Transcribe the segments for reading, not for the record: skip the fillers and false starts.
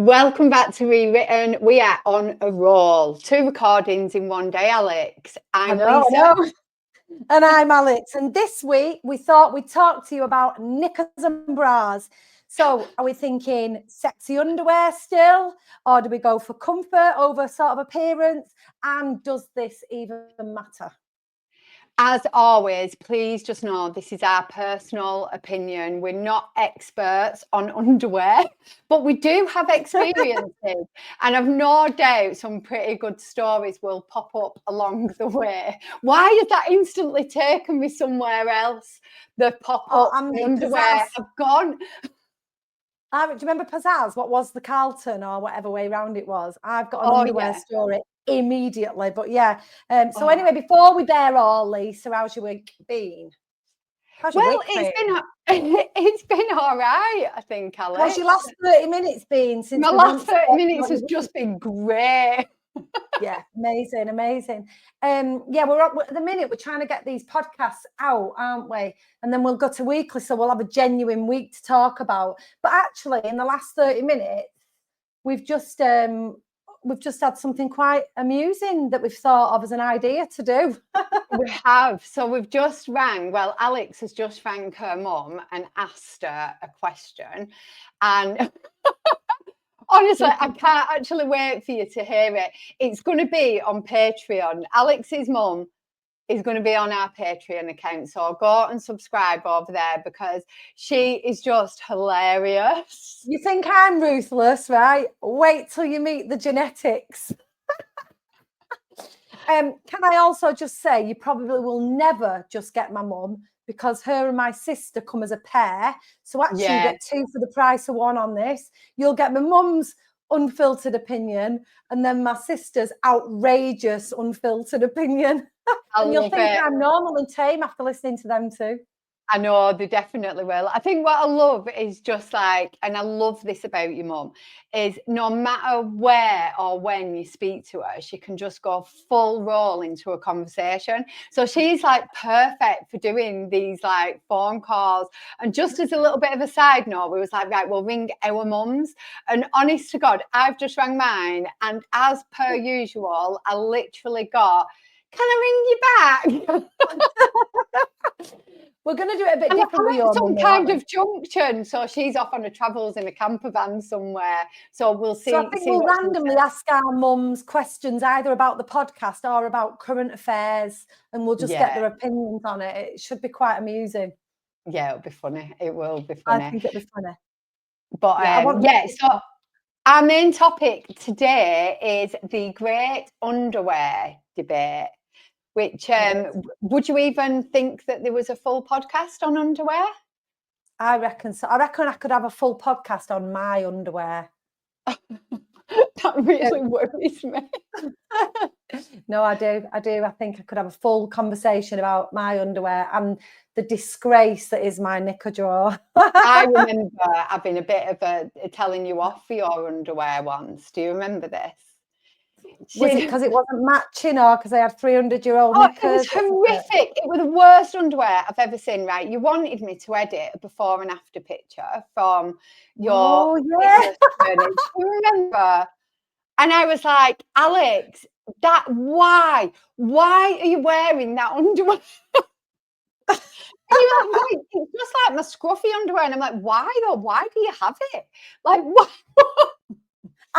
Welcome back to Rewritten. We are on a roll. 2 recordings in one day, Alex. I'm I Lisa. know. And I'm Alex. And this week we thought we'd talk to you about knickers and bras. So are we thinking sexy underwear still? Or do we go for comfort over sort of appearance? And does this even matter? As always, please just know this is our personal opinion. We're not experts on underwear, but we do have experiences. And I've no doubt some pretty good stories will pop up along the way. Why has that instantly taken me somewhere else? The pop-up underwear have gone. Do you remember Pizzazz? What was the Carlton or whatever way round it was? I've got an underwear story immediately. But yeah. So anyway, before we bear all, Lisa, how's your week been? Well, it's been all right, I think, Alex. How's your last 30 minutes been? Since my last 30 minutes has just been great. Yeah, amazing. Yeah, we're at the minute. We're trying to get these podcasts out, aren't we? And then we'll go to weekly, so we'll have a genuine week to talk about. But actually, in the last 30 minutes, we've just had something quite amusing that we've thought of as an idea to do. We have. So we've just rang. Well, Alex has just rang her mum and asked her a question, and honestly, I can't actually wait for you to hear it. It's going to be on Patreon. Alex's mum is going to be on our Patreon account. So go and subscribe over there because she is just hilarious. You think I'm ruthless, right? Wait till you meet the genetics. Can I also just say, you probably will never just get my mum because her and my sister come as a pair. So actually you get 2 for the price of 1 on this. You'll get my mum's unfiltered opinion and then my sister's outrageous unfiltered opinion. And you'll think I'm normal and tame after listening to them too. I know, they definitely will. I think what I love is just like, and I love this about your mum, is no matter where or when you speak to her, she can just go full roll into a conversation. So she's like perfect for doing these like phone calls. And just as a little bit of a side note, we was like, right, we'll ring our mums. And honest to God, I've just rang mine. And as per usual, I literally got, can I ring you back? We're going to do it a bit different with your some kind of junction. So she's off on her travels in a camper van somewhere. So we'll see. So I think we'll randomly ask our mums questions either about the podcast or about current affairs, and we'll just get their opinions on it. It should be quite amusing. Yeah, it'll be funny. It will be funny. I think it'll be funny. But so our main topic today is the great underwear debate. Which would you even think that there was a full podcast on underwear? I reckon so. I reckon I could have a full podcast on my underwear. That really worries me. No, I do. I think I could have a full conversation about my underwear and the disgrace that is my knicker drawer. I remember having a bit of a telling you off for your underwear once. Do you remember this? Was it because it wasn't matching or because I had 300-year-old knickers? It was horrific. It was the worst underwear I've ever seen, right? You wanted me to edit a before and after picture from your journey. Remember? And I was like, Alex, why are you wearing that underwear? And you're like, it's just like my scruffy underwear. And I'm like, why though? Why do you have it? Like, what?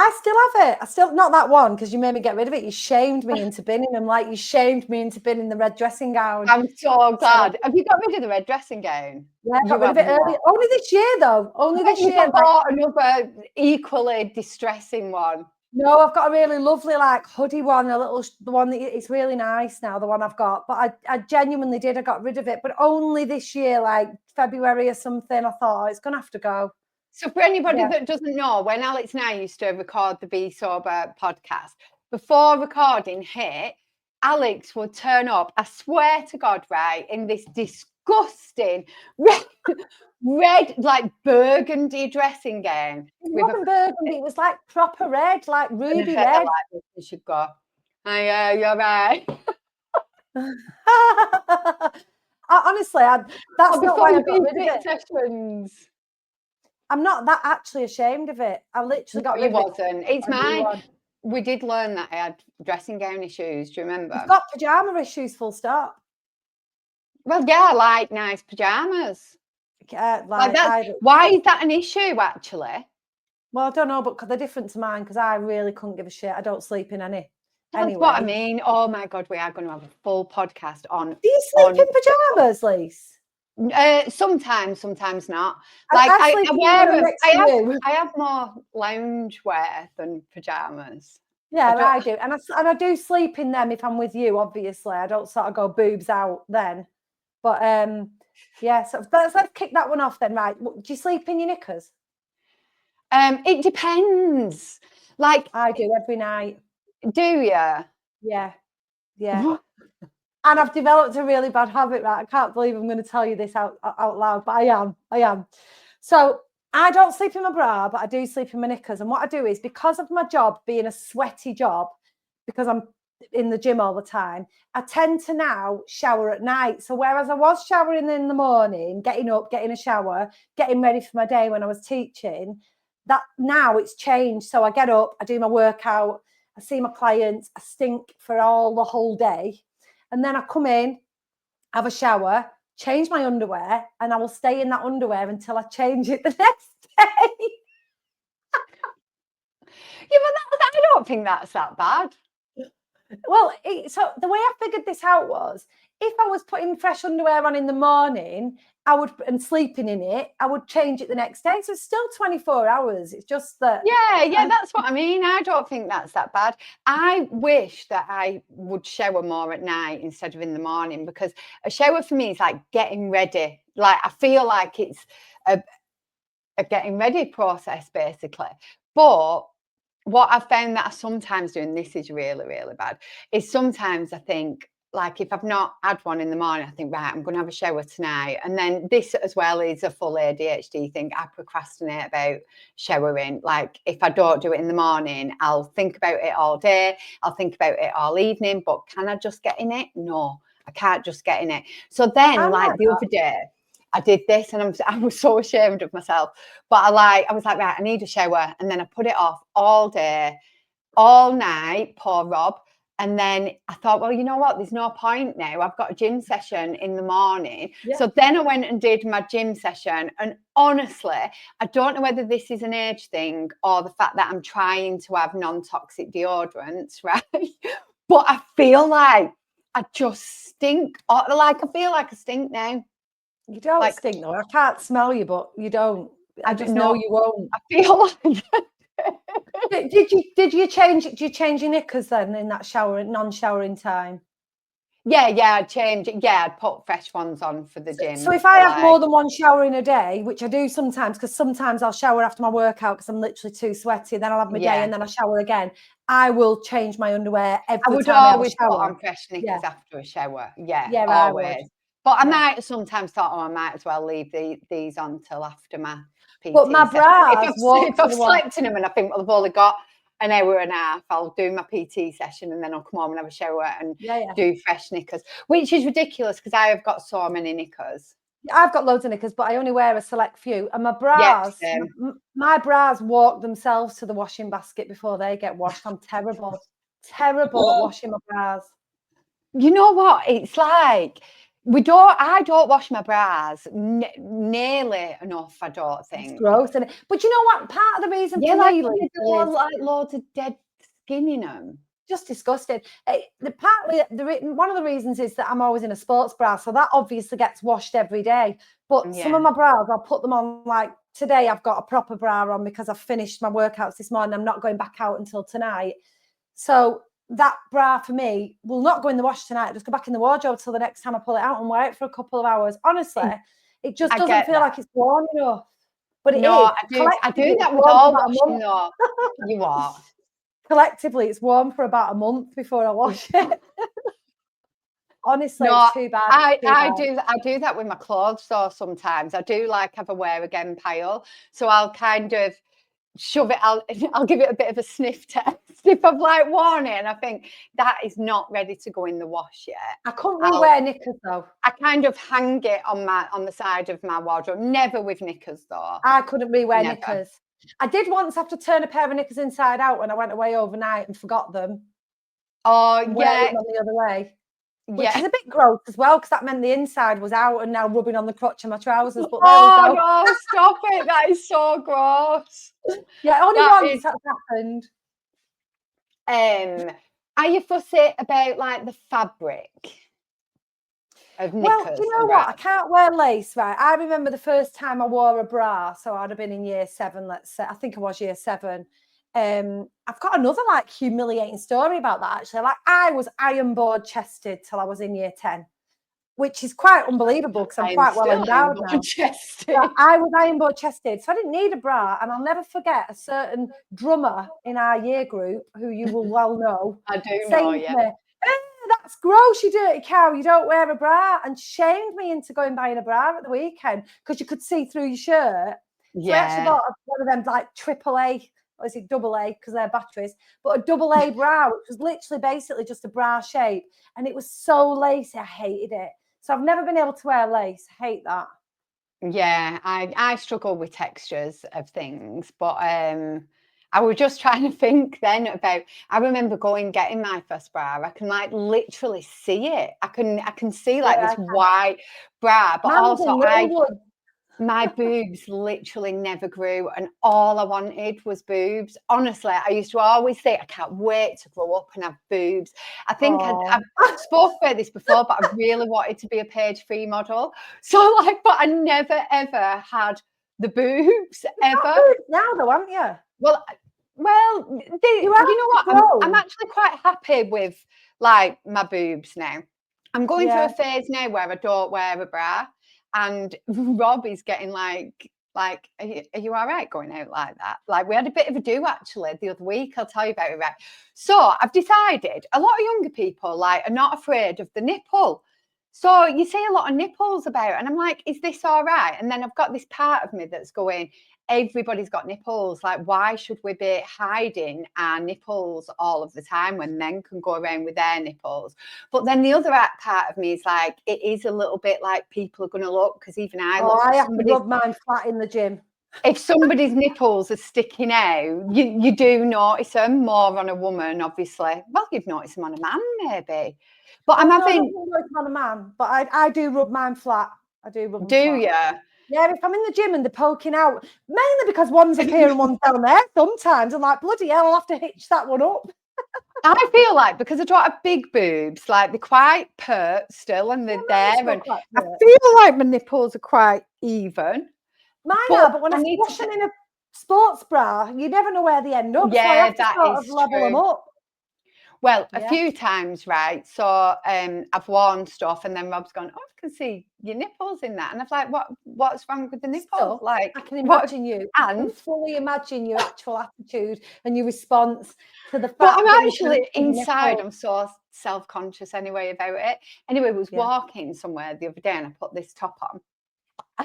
I still have it. I still, not that one, because you made me get rid of it. You shamed me into binning them, like you shamed me into binning the red dressing gown. I'm so glad. Have you got rid of the red dressing gown? Yeah, I got rid of it early. Only this year, though. Only this year. Bought another equally distressing one. No, I've got a really lovely like hoodie one, the one that it's really nice now, the one I've got. But I genuinely did. I got rid of it, but only this year, like February or something. I thought, it's going to have to go. So for anybody that doesn't know, when Alex and I used to record the Be Sober podcast, before recording hit, Alex would turn up, I swear to God, right, in this disgusting red like burgundy dressing gown. It wasn't burgundy, it was like proper red, like ruby red. Like this, you should go, oh, you're right. Honestly, that's not why I got rid of it. Sessions. I'm not that actually ashamed of it. I literally got rid You of it. wasn't. It's mine. We did learn that I had dressing gown issues. Do you remember? You've got pajama issues, full stop. Well, yeah, I like nice pajamas. Like why is that an issue, actually? Well, I don't know, but they're different to mine because I really couldn't give a shit. I don't sleep in any. That's what I mean. Oh my God, we are going to have a full podcast on. Do you sleep in pajamas, Lise? Sometimes not. Like I wear them. I have more lounge wear than pajamas. Yeah, I do, and I do sleep in them if I'm with you. Obviously, I don't sort of go boobs out then. But yeah. So let's kick that one off then. Right? Do you sleep in your knickers? It depends. Like I do every night. Do you? Yeah. And I've developed a really bad habit, right? I can't believe I'm going to tell you this out loud, but I am. So I don't sleep in my bra, but I do sleep in my knickers. And what I do is, because of my job being a sweaty job, because I'm in the gym all the time, I tend to now shower at night. So whereas I was showering in the morning, getting up, getting a shower, getting ready for my day when I was teaching, that now it's changed. So I get up, I do my workout, I see my clients, I stink for the whole day. And then I come in, have a shower, change my underwear, and I will stay in that underwear until I change it the next day. Yeah, but I don't think that's that bad. Well, so the way I figured this out was, if I was putting fresh underwear on in the morning, and sleeping in it, I would change it the next day. So it's still 24 hours. It's just that. Yeah, that's what I mean. I don't think that's that bad. I wish that I would shower more at night instead of in the morning, because a shower for me is like getting ready. Like, I feel like it's a getting ready process, basically. But what I've found that I sometimes do, and this is really, really bad, is sometimes I think, like, if I've not had one in the morning, I think, right, I'm going to have a shower tonight. And then this as well is a full ADHD thing. I procrastinate about showering. Like, if I don't do it in the morning, I'll think about it all day. I'll think about it all evening. But can I just get in it? No, I can't just get in it. So then, the other day, I did this, and I was so ashamed of myself. But I was like, right, I need a shower. And then I put it off all day, all night, poor Rob. And then I thought, well, you know what? There's no point now. I've got a gym session in the morning. Yeah. So then I went and did my gym session. And honestly, I don't know whether this is an age thing or the fact that I'm trying to have non-toxic deodorants, right? But I feel like I just stink. Like, I feel like I stink now. You don't stink, though. I can't smell you, but you don't. I just know you won't. I feel like Did you change your knickers then in that non-showering time? Yeah, I'd change it. Yeah, I'd put fresh ones on for the gym. So if I have more than one shower in a day, which I do sometimes, because sometimes I'll shower after my workout because I'm literally too sweaty, then I'll have my day and then I shower again, I will change my underwear every time I have a shower. I would always put on fresh knickers after a shower. Yeah, always. But I might sometimes thought, I might as well leave these on till after my PT. But my bras, if I've slept in them and I think, well, I've only got an hour and a half, I'll do my PT session and then I'll come home and have a shower and do fresh knickers, which is ridiculous because I have got so many knickers. I've got loads of knickers, but I only wear a select few. And my bras, my bras walk themselves to the washing basket before they get washed. I'm terrible at washing my bras. You know what? It's like, I don't wash my bras nearly enough, I don't think. It's gross, isn't it? But you know what? Part of the reason for me, like loads of dead skin in them. Just disgusting. One of the reasons is that I'm always in a sports bra, so that obviously gets washed every day. But some of my bras, I'll put them on, like today I've got a proper bra on because I've finished my workouts this morning. I'm not going back out until tonight. So that bra for me will not go in the wash tonight. Just go back in the wardrobe till the next time I pull it out and wear it for a couple of hours. Honestly, it just doesn't feel like it's warm enough. But it is. I do that with all washing though. You are. Collectively, it's warm for about a month before I wash it. Honestly, it's too bad. I do that with my clothes though sometimes. I do have a wear again pile. So I'll kind of shove it out. I'll give it a bit of a sniff test if I've like worn it and I think that is not ready to go in the wash yet. I couldn't rewear knickers though. I kind of hang it on the side of my wardrobe. Never with knickers though. I couldn't rewear Never. knickers. I did once have to turn a pair of knickers inside out when I went away overnight and forgot them. Oh and yeah, wear them on the other way. Which yeah. is a bit gross as well, because that meant the inside was out and now rubbing on the crotch of my trousers. But there Oh we go. no, stop it. That is so gross. Yeah, only That once is- that's happened. Are you fussy about like the fabric of knickers? Well, do you know what? I can't wear lace, right? I remember the first time I wore a bra, so I'd have been in year 7, let's say. I think I was year 7. I've got another like humiliating story about that actually. Like I was iron board chested till I was in year 10, which is quite unbelievable because I'm quite well endowed now. But I was iron board chested, so I didn't need a bra. And I'll never forget a certain drummer in our year group who you will well know. I do know, saying to me, that's gross, you dirty cow, you don't wear a bra, and shamed me into going buying a bra at the weekend because you could see through your shirt. So I actually bought one of them like AAA, or is it double A because they're batteries, but a double A bra, which was literally basically just a bra shape, and it was so lacy, I hated it. So I've never been able to wear lace. I hate that. Yeah, I struggle with textures of things, but I was just trying to think then about. I remember getting my first bra. I can like literally see it. I can see like this white bra, but also my boobs literally never grew, and all I wanted was boobs. Honestly, I used to always say, I can't wait to grow up and have boobs. I think I've spoke about this before, but I really wanted to be a page 3 model. So like, but I never ever had the boobs ever. Now though, haven't you? Well, you know what? I'm actually quite happy with like my boobs now. I'm going through a phase now where I don't wear a bra. And Rob is getting like, are you all right going out like that? Like we had a bit of a do actually the other week. I'll tell you about it. Right. So I've decided a lot of younger people like are not afraid of the nipple. So you see a lot of nipples about, and I'm like, is this all right? And then I've got this part of me that's going, everybody's got nipples. Like, why should we be hiding our nipples all of the time when men can go around with their nipples? But then the other part of me is like, it is a little bit like people are going to look, because even I look. I have to rub mine flat in the gym. If somebody's nipples are sticking out, you do notice them more on a woman, obviously. Well, you'd notice them on a man, maybe. But I'm having. I don't notice them on a man, but I do rub mine flat. I do rub them flat. Do you? Yeah, if I'm in the gym and they're poking out, mainly because one's up here and one's down there, sometimes I'm like, bloody hell, I'll have to hitch that one up. I feel like because I don't have big boobs, like they're quite pert still and they're there. And I feel like my nipples are quite even. Mine are, but when I wash them in a sports bra, you never know where they end up. Yeah, so I have to sort of level them up. Well, a few times, right? So I've worn stuff, and then Rob's gone, oh, I can see your nipples in that. And I'm like, what's wrong with the nipples? Like, I can imagine you. I can fully imagine your actual attitude and your response to the fact that I'm actually inside, I'm so self-conscious anyway about it. Anyway, I was walking somewhere the other day and I put this top on.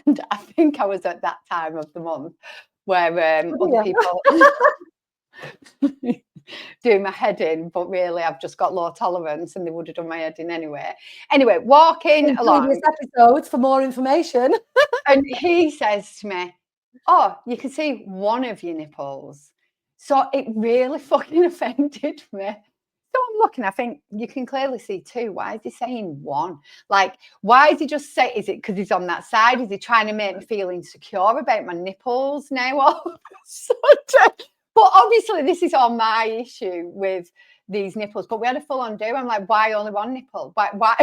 And I think I was at that time of the month where other people do my head in, but really I've just got low tolerance and they would have done my head in anyway. Anyway, walking along. Previous episodes for more information. And he says to me, oh, you can see one of your nipples. So it really fucking offended me. So I'm looking, I think you can clearly see 2. Why is he saying 1? Like, why is he just saying, is it because he's on that side? Is he trying to make me feel insecure about my nipples now? But obviously this is all my issue with these nipples. But we had a full-on do. I'm like, why only 1 nipple? Why?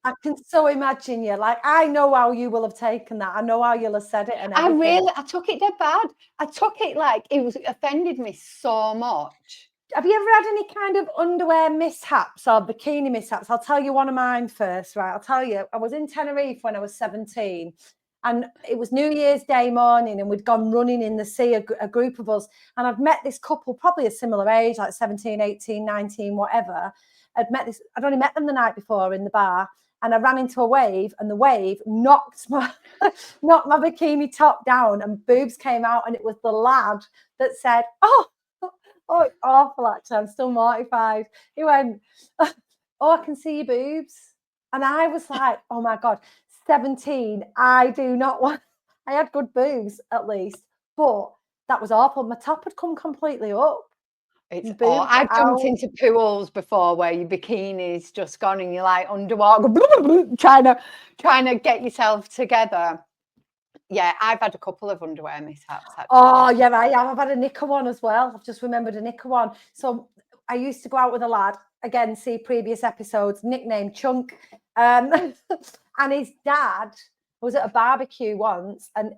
I can so imagine you. Like, I know how you will have taken that. I know how you'll have said it. And everything. I took it dead bad. I took it like it was offended me so much. Have you ever had any kind of underwear mishaps or bikini mishaps? I'll tell you one of mine first, right? I'll tell you, I was in Tenerife when I was 17 and it was New Year's Day morning and we'd gone running in the sea, a group of us. And I'd met this couple, probably a similar age, like 17, 18, 19, whatever. I'd only met them the night before in the bar. And I ran into a wave and the wave knocked my bikini top down and boobs came out. And it was the lad that said, oh, Oh, it's awful, actually. I'm still mortified. He went, oh, I can see your boobs. And I was like, oh my God, 17. I do not want, I had good boobs at least, but that was awful. My top had come completely up. It's Boobs all. I've jumped out. into pools before where your bikini's just gone and you're like underwater, trying to get yourself together. Yeah, I've had a couple of underwear mishaps, actually. Oh, yeah, I have. I've had a knicker one as well. I've just remembered a knicker one. So I used to go out with a lad, again, see previous episodes, nickname Chunk. And his dad was at a barbecue once, and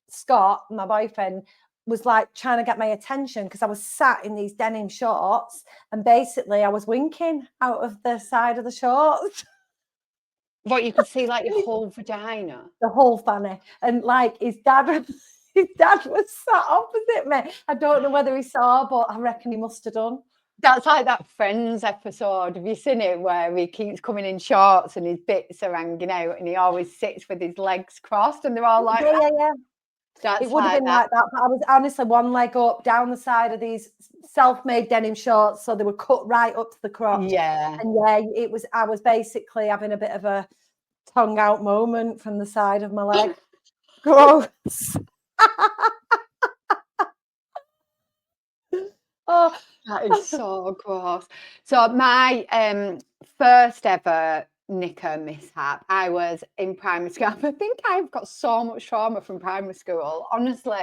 Scott, my boyfriend, was like trying to get my attention because I was sat in these denim shorts, and basically I was winking out of the side of the shorts. What, you could see like your whole vagina? The whole fanny. And like his dad was sat opposite me. I don't know whether he saw, but I reckon he must have done. That's like that Friends episode. Have you seen it where he keeps coming in shorts and his bits are hanging out and he always sits with his legs crossed and they're all like, Yeah. That's it would have like been that. like that, but I was honestly one leg up down the side of these self-made denim shorts, so they were cut right up to the crotch. Yeah. And yeah, I was basically having a bit of a tongue out moment from the side of my leg. Gross. Oh, that is so gross. So my first ever knicker mishap, I was in primary school. I think I've got so much trauma from primary school, honestly.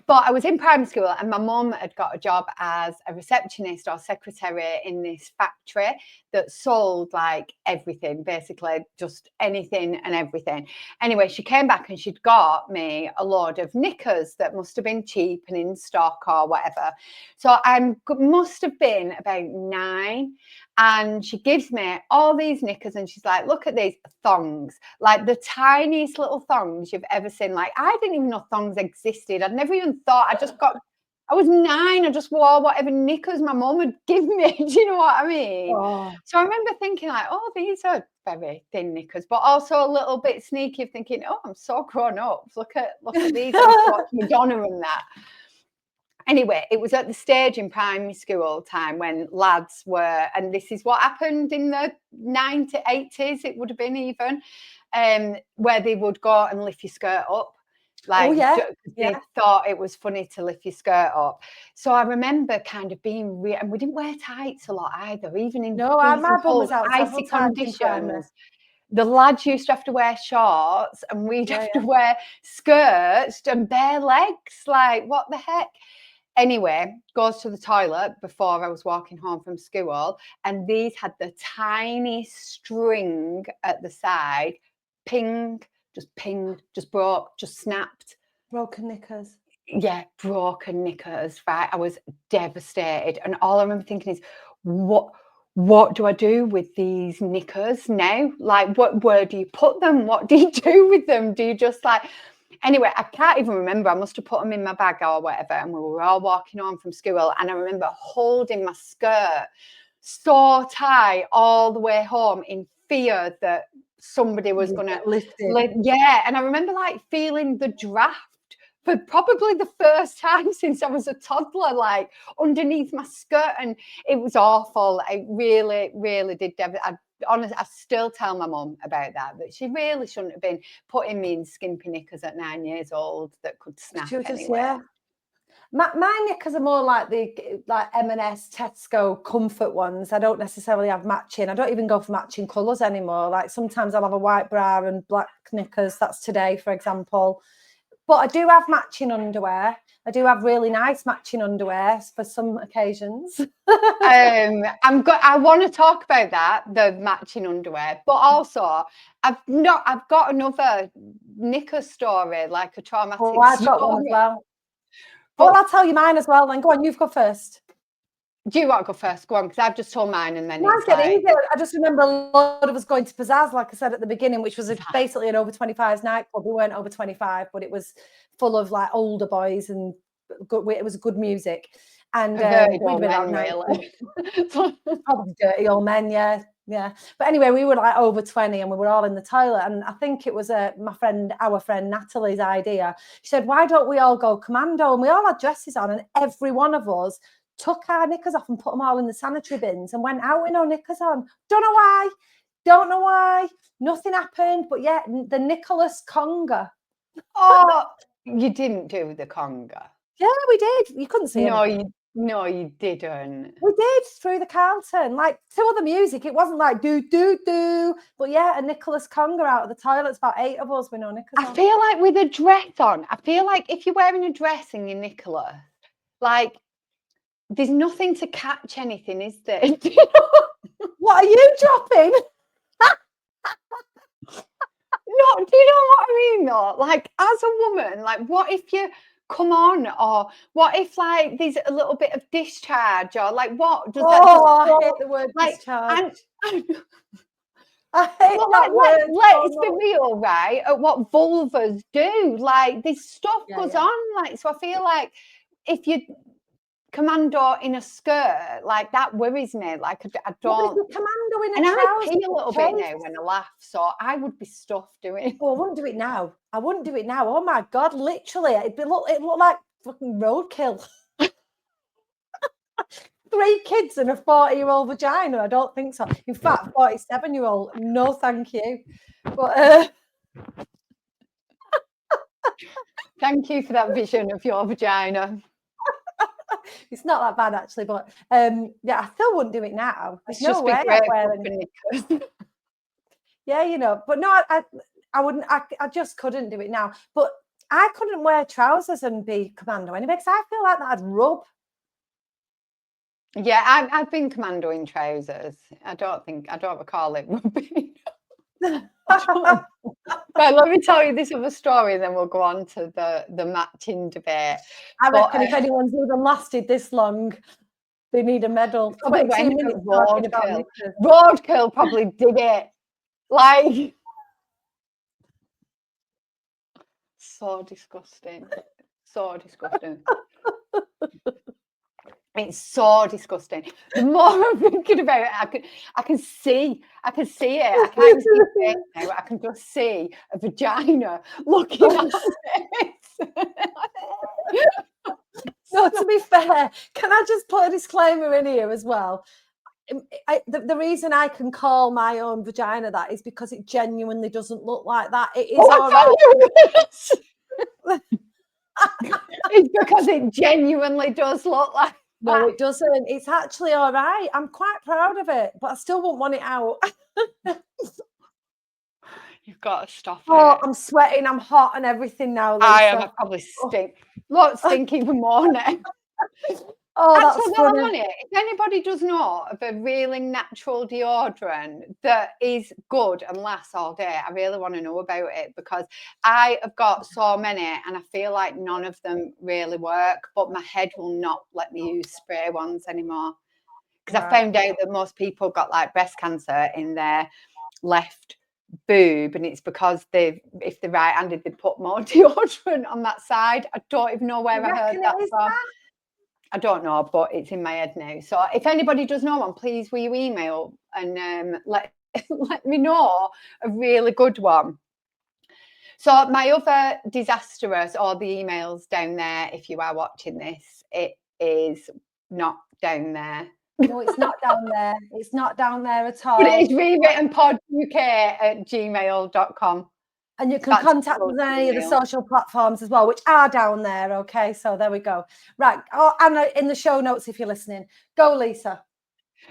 But I was in primary school and my mum had got a job as a receptionist or secretary in this factory that sold like everything, basically just anything and everything. Anyway, she came back and she'd got me a load of knickers that must have been cheap and in stock or whatever. So I must have been about 9, and she gives me all these knickers and she's like, look at these thongs, like the tiniest little thongs you've ever seen. Like, I didn't even know thongs existed. I'd never even thought. I was 9. I just wore whatever knickers my mum would give me. Do you know what I mean? oh. So I remember thinking like, oh, these are very thin knickers, but also a little bit sneaky of thinking, oh, I'm so grown up. Look at these. I used to watch Madonna and that. Anyway, it was at the stage in primary school time when lads were, and this is what happened in the 90s, 80s, it would have been even, where they would go and lift your skirt up. Like, they thought it was funny to lift your skirt up. So I remember kind of being real, and we didn't wear tights a lot either, even in my bum was out icy conditions. The lads used to have to wear shorts and we'd have to wear skirts and bare legs. Like, what the heck? Anyway, goes to the toilet before I was walking home from school, and these had the tiny string at the side. Pinged, just broke, just snapped. Broken knickers. Yeah, broken knickers, right? I was devastated. And all I remember thinking is, what do I do with these knickers now? Like, where do you put them? What do you do with them? Do you just like... Anyway, I can't even remember. I must have put them in my bag or whatever. And we were all walking home from school. And I remember holding my skirt so tight all the way home in fear that somebody was going to lift it. Yeah. And I remember like feeling the draft for probably the first time since I was a toddler, like underneath my skirt. And it was awful. It really, really did. Honestly, I still tell my mum about that she really shouldn't have been putting me in skimpy knickers at 9 years old that could snap anyway. My knickers are more like the M&S Tesco comfort ones. I don't necessarily have matching. I don't even go for matching colours anymore. Like sometimes I'll have a white bra and black knickers. That's today, for example. But I do have matching underwear. I do have really nice matching underwear for some occasions. I want to talk about that, the matching underwear, but also I've got another knicker story, like a traumatic story. I've got one as well. But I'll tell you mine as well. Then go on, you've got first. Do you want to go first? Go on, because I've just told mine and then Mine's getting easier. I just remember a lot of us going to Pizzazz, like I said at the beginning, which was basically an over 25s nightclub. We weren't over 25, but it was full of like older boys and it was good music. And we'd been out really. Probably dirty old men, yeah. But anyway, we were like over 20 and we were all in the toilet. And I think it was our friend Natalie's idea. She said, why don't we all go commando? And we all had dresses on and every one of us took our knickers off and put them all in the sanitary bins and went out with no knickers on. Don't know why. Nothing happened. But yeah, the Nicholas conga. Oh, you didn't do the conga. Yeah, we did. You couldn't see anything. No, you didn't. We did through the Carlton, like to other music. It wasn't like do do do, but yeah, a Nicholas conga out of the toilets. About 8 of us with no knickers on. I feel like with a dress on, I feel like if you're wearing a dress and you're Nicholas, like there's nothing to catch anything, is there? Do you know? What are you dropping? No, do you know what I mean though? Like as a woman, like what if you come on, or what if like there's a little bit of discharge, or like what does that just I hate the word like discharge. and I hate that word. Let's be real, right? At what vulvas do, like this stuff goes on, like so. I feel like if you commando in a skirt, like that worries me. Like I don't. Commando in a and trouser, I pee a little bit now when I laugh, so I would be stuffed doing. Oh, I wouldn't do it now. Oh my god, literally, it looked like fucking roadkill. 3 kids and a 40-year-old vagina. I don't think so. In fact, 47-year-old. No, thank you. But Thank you for that vision of your vagina. It's not that bad actually, but yeah, I still wouldn't do it now. There's no way I'd wear any. Yeah, you know, but no, I wouldn't. I just couldn't do it now. But I couldn't wear trousers and be commando anyway because I feel like that'd rub. Yeah, I've been commando in trousers. I don't recall it rubbing. Right, let me tell you this other story, and then we'll go on to the matching debate. I reckon if anyone's even lasted this long, they need a medal. Roadkill probably did it. Like, so disgusting. So disgusting. It's so disgusting. The more I'm thinking about it, I can see it. I can't see it now. I can just see a vagina looking at it. No, to be fair, can I just put a disclaimer in here as well? The reason I can call my own vagina that is because it genuinely doesn't look like that. It is all right. It's because it genuinely does look like that. No, it doesn't. It's actually all right. I'm quite proud of it, but I still won't want it out. You've got to stop it. Oh, I'm sweating. I'm hot and everything now, Lisa. I am. I probably stink. Look, stink even more now. Oh, actually, that's while funny. I'm on it, if anybody does know of a really natural deodorant that is good and lasts all day, I really want to know about it because I have got so many and I feel like none of them really work, but my head will not let me use spray ones anymore. Because I found out that most people got like breast cancer in their left boob, and it's because if they're right-handed, they put more deodorant on that side. I don't even know where I heard that from. I don't know, but it's in my head now. So if anybody does know one, please will you email and let me know a really good one. So my other disastrous, or the emails down there, if you are watching this, it is not down there. No, it's not down there. It's not down there at all. But it is rewrittenpoduk@gmail.com. And you can contact us on any of the social platforms as well, which are down there. Okay, so there we go. Right. Oh, and in the show notes if you're listening. Go, Lisa.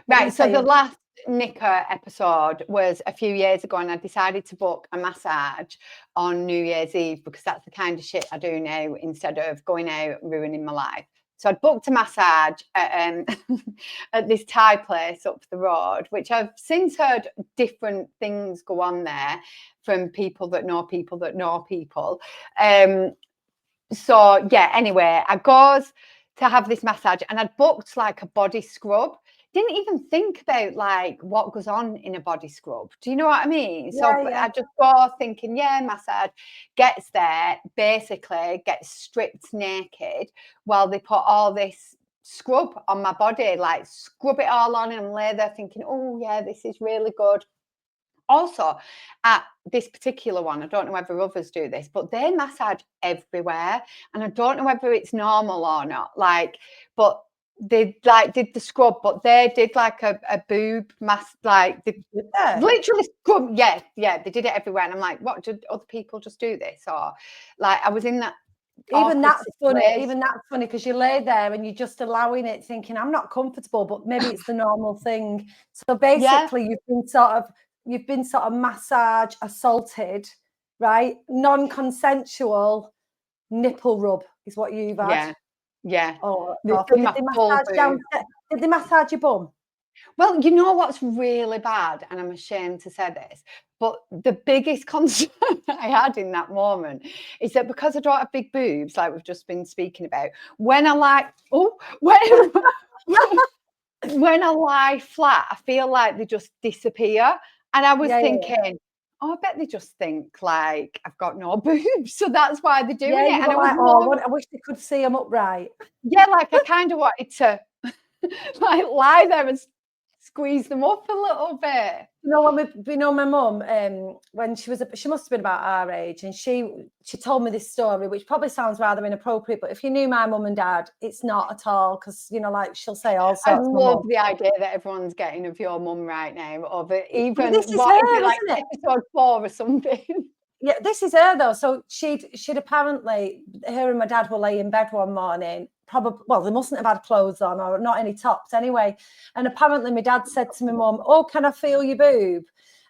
Right. So the last knicker episode was a few years ago, and I decided to book a massage on New Year's Eve because that's the kind of shit I do now instead of going out and ruining my life. So I'd booked a massage at this Thai place up the road, which I've since heard different things go on there from people that know people that know people. So yeah, anyway, I goes to have this massage and I'd booked like a body scrub. Didn't even think about like what goes on in a body scrub. Do you know what I mean? So I just go thinking, yeah, massage, gets there, basically gets stripped naked while they put all this scrub on my body, like scrub it all on, and I'm lay there thinking, oh yeah, this is really good. Also, at this particular one, I don't know whether others do this, but they massage everywhere, and I don't know whether it's normal or not. Like, but they like did the scrub, but they did like a boob mask, like they literally scrub. Yeah, they did it everywhere, and I'm like, what? Did other people just do this, or like I was in that? Even that's funny. Even that's funny because you lay there and you're just allowing it, thinking I'm not comfortable, but maybe it's the normal thing. So basically, you've been sort of massage assaulted, right? Non-consensual nipple rub is what you've had. Yeah. Oh, did they massage your bum? Well, you know what's really bad, and I'm ashamed to say this, but the biggest concern I had in that moment is that because I don't have big boobs, like we've just been speaking about, when I when I lie flat, I feel like they just disappear. And I was thinking, oh, I bet they just think like I've got no boobs, so that's why they're doing it. And it was like, I wish they could see them upright. Yeah, like I kind of wanted to like lie there and squeeze them up a little bit. You know, my mum, when she must have been about our age, and she told me this story, which probably sounds rather inappropriate, but if you knew my mum and dad, it's not at all, because, you know, like she'll say all sorts. I love the idea that everyone's getting of your mum right now, or even this is what her, is it, like isn't it? episode 4 or something. Yeah, this is her though. So she'd apparently, her and my dad were laying in bed one morning. Probably, well, they mustn't have had clothes on or not any tops anyway. And apparently, my dad said to my mum, "Oh, can I feel your boob?"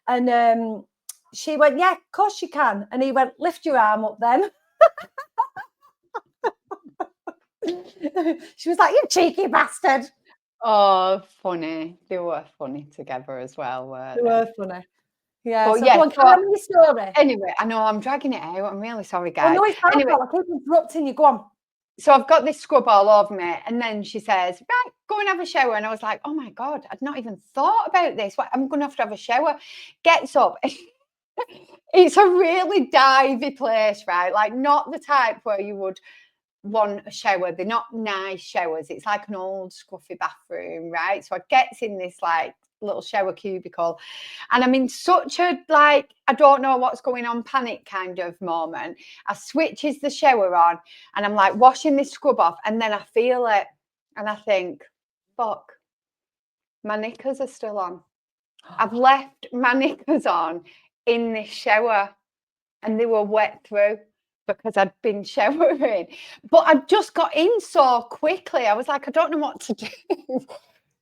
And she went, "Yeah, of course you can." And he went, "Lift your arm up, then." She was like, "You cheeky bastard." Oh, funny. They were funny together as well, weren't They were funny. Yeah. But So yeah, go on, tell me your story. Anyway, I know I'm dragging it out. I'm really sorry, Oh guys. no, it's my Anyway, fault. I keep interrupting you. Go on. so I've got this scrub all over me, and then she says, right, go and have a shower. And I was like, oh my God, I'd not even thought about this. I'm going to have a shower. Gets up. It's a really divey place, right? Like not the type where you would want a shower. They're not nice showers. It's like an old scruffy bathroom, right? So I gets in this like little shower cubicle, and I'm in such a like I don't know what's going on panic kind of moment. I switches the shower on, and I'm like washing this scrub off, and then I feel it, and I think, fuck, my knickers are still on. I've left my knickers on in this shower, and they were wet through because I'd been showering. But I just got in so quickly. I was like, I don't know what to do.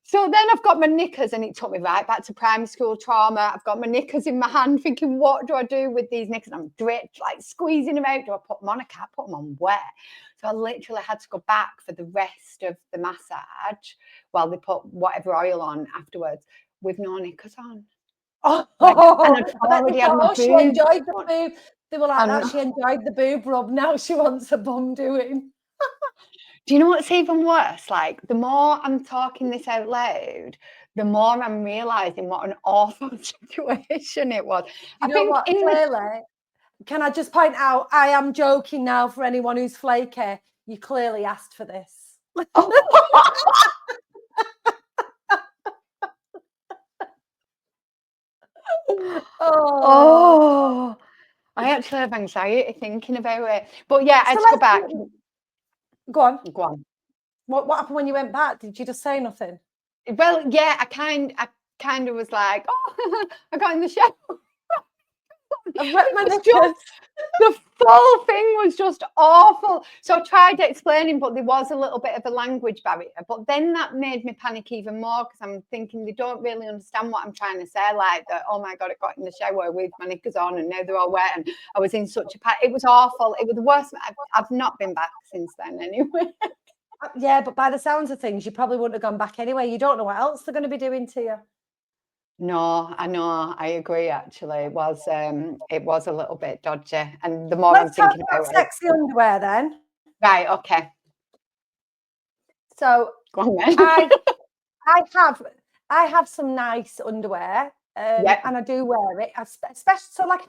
So then I've got my knickers, and it took me right back to primary school trauma. I've got my knickers in my hand thinking, what do I do with these knickers? I'm dripped, like squeezing them out. Do I put them on? I can't put them on wet. So I literally had to go back for the rest of the massage while they put whatever oil on afterwards with no knickers on. Oh, and I'd already had my she boob. enjoyed the boob. They were like that. She enjoyed the boob rub. Now she wants a bum doing. Do you know what's even worse? Like, the more I'm talking this out loud, the more I'm realizing what an awful situation it was. You know what? Clearly, can I just point out, I am joking now for anyone who's flaky. You clearly asked for this. Oh, I actually have anxiety thinking about it. But yeah, I had to go back. Go on. Go on. What happened when you went back? Did you just say nothing? Well, yeah, I kind of was like, oh, I got in the shower. The full thing was just awful. So I tried explaining, but there was a little bit of a language barrier. But then that made me panic even more because I'm thinking they don't really understand what I'm trying to say. Like that, oh my God, I got in the shower with my knickers on and now they're all wet. And I was in such a panic. It was awful. It was the worst. I've not been back since then anyway. Yeah, but by the sounds of things, you probably wouldn't have gone back anyway. You don't know what else they're going to be doing to you. No, I know. I agree. Actually, it was a little bit dodgy. And the more I'm thinking about sexy underwear, then. Right. Okay. So go on, then. I have some nice underwear. And I do wear it, especially so like